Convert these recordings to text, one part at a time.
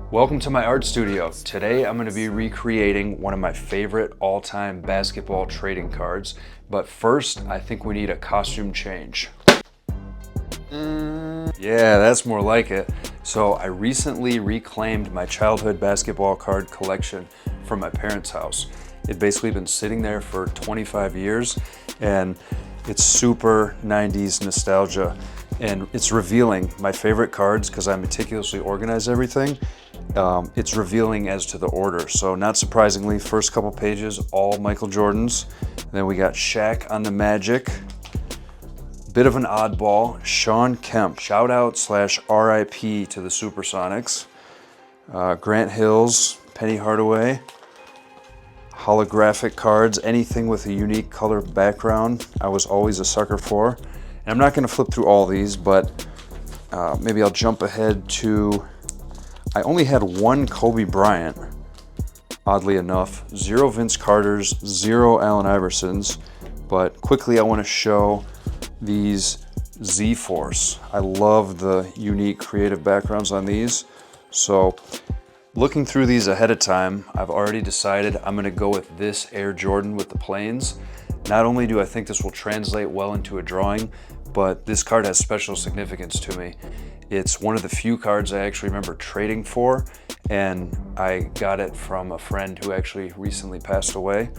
Welcome to my art studio. Today I'm going to be recreating one of my favorite all-time basketball trading cards. But first, I think we need a costume change. Yeah, that's more like it. So I recently reclaimed my childhood basketball card collection from my parents' house. It'd basically been sitting there for 25 years and it's super 90s nostalgia. And it's revealing my favorite cards because I meticulously organize everything. It's revealing as to the order. So not surprisingly, first couple pages, all Michael Jordans. Then we got Shaq on the Magic. Bit of an oddball, Shawn Kemp. Shout out / RIP to the Supersonics. Grant Hills, Penny Hardaway. Holographic cards, anything with a unique color background, I was always a sucker for. And I'm not going to flip through all these, but maybe I'll jump ahead to, I only had one Kobe Bryant, oddly enough, 0 Vince Carters, 0 Allen Iversons, but quickly I want to show these Z-Force. I love the unique creative backgrounds on these. So looking through these ahead of time, I've already decided I'm going to go with this Air Jordan with the planes. Not only do I think this will translate well into a drawing, but this card has special significance to me. It's one of the few cards I actually remember trading for, and I got it from a friend who actually recently passed away.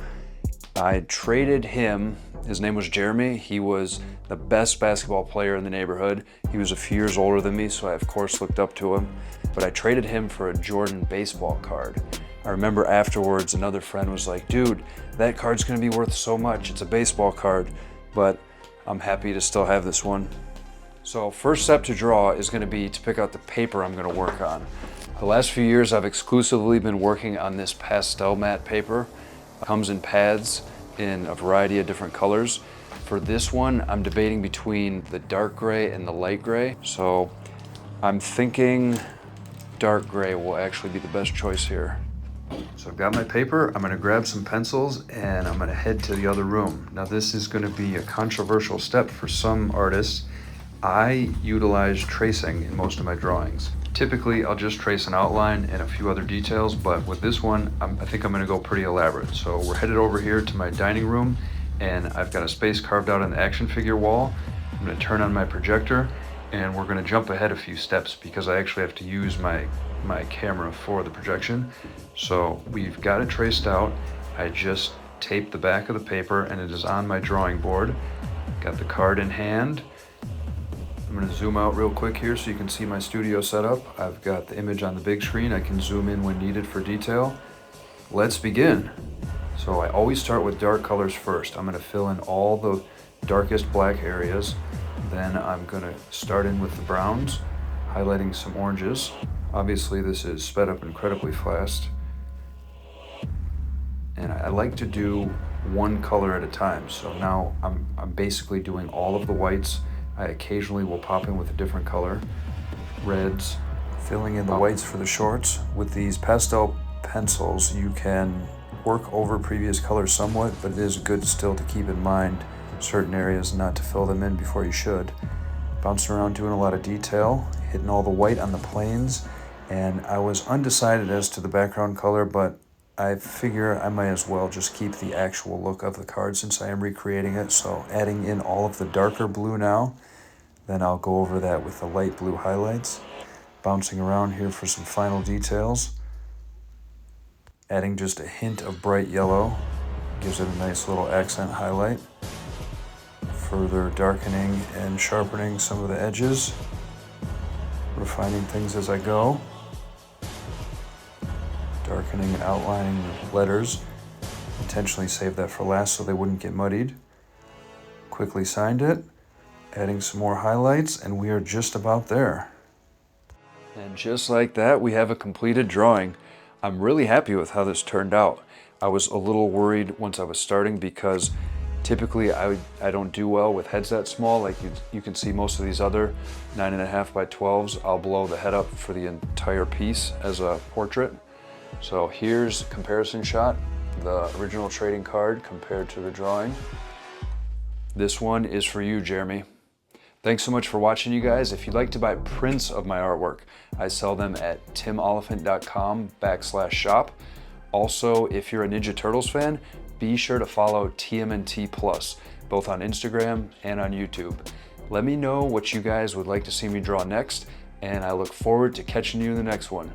I traded him, his name was Jeremy. He was the best basketball player in the neighborhood. He was a few years older than me, so I of course looked up to him. But I traded him for a Jordan baseball card. I remember afterwards another friend was like, dude, that card's gonna be worth so much. It's a baseball card, but I'm happy to still have this one. So first step to draw is gonna be to pick out the paper I'm gonna work on. The last few years I've exclusively been working on this pastel matte paper. It comes in pads in a variety of different colors. For this one, I'm debating between the dark gray and the light gray. So I'm thinking dark gray will actually be the best choice here. So I've got my paper, I'm gonna grab some pencils and I'm gonna head to the other room. Now this is gonna be a controversial step for some artists. I utilize tracing in most of my drawings. Typically, I'll just trace an outline and a few other details, but with this one, I think I'm gonna go pretty elaborate. So we're headed over here to my dining room and I've got a space carved out on the action figure wall. I'm gonna turn on my projector and we're gonna jump ahead a few steps because I actually have to use my camera for the projection. So we've got it traced out. I just taped the back of the paper and it is on my drawing board. Got the card in hand. I'm gonna zoom out real quick here so you can see my studio setup. I've got the image on the big screen. I can zoom in when needed for detail. Let's begin. So I always start with dark colors first. I'm gonna fill in all the darkest black areas. Then I'm gonna start in with the browns, highlighting some oranges. Obviously this is sped up incredibly fast. And I like to do one color at a time. So now I'm basically doing all of the whites. I occasionally will pop in with a different color. Reds, filling in the whites for the shorts. With these pastel pencils, you can work over previous colors somewhat, but it is good still to keep in mind certain areas not to fill them in before you should. Bouncing around doing a lot of detail, hitting all the white on the planes, and I was undecided as to the background color, but I figure I might as well just keep the actual look of the card since I am recreating it. So adding in all of the darker blue now, then I'll go over that with the light blue highlights. Bouncing around here for some final details. Adding just a hint of bright yellow, gives it a nice little accent highlight. Further darkening and sharpening some of the edges. Refining things as I go. Darkening and outlining the letters. Intentionally saved that for last so they wouldn't get muddied. Quickly signed it. Adding some more highlights, and we are just about there. And just like that, we have a completed drawing. I'm really happy with how this turned out. I was a little worried once I was starting because typically I don't do well with heads that small. Like you can see most of these other 9.5 by 12s, I'll blow the head up for the entire piece as a portrait. So here's a comparison shot, the original trading card compared to the drawing. This one is for you, Jeremy. Thanks so much for watching, you guys. If you'd like to buy prints of my artwork, I sell them at timoliphant.com/shop. Also, if you're a Ninja Turtles fan, be sure to follow TMNT Plus, both on Instagram and on YouTube. Let me know what you guys would like to see me draw next, and I look forward to catching you in the next one.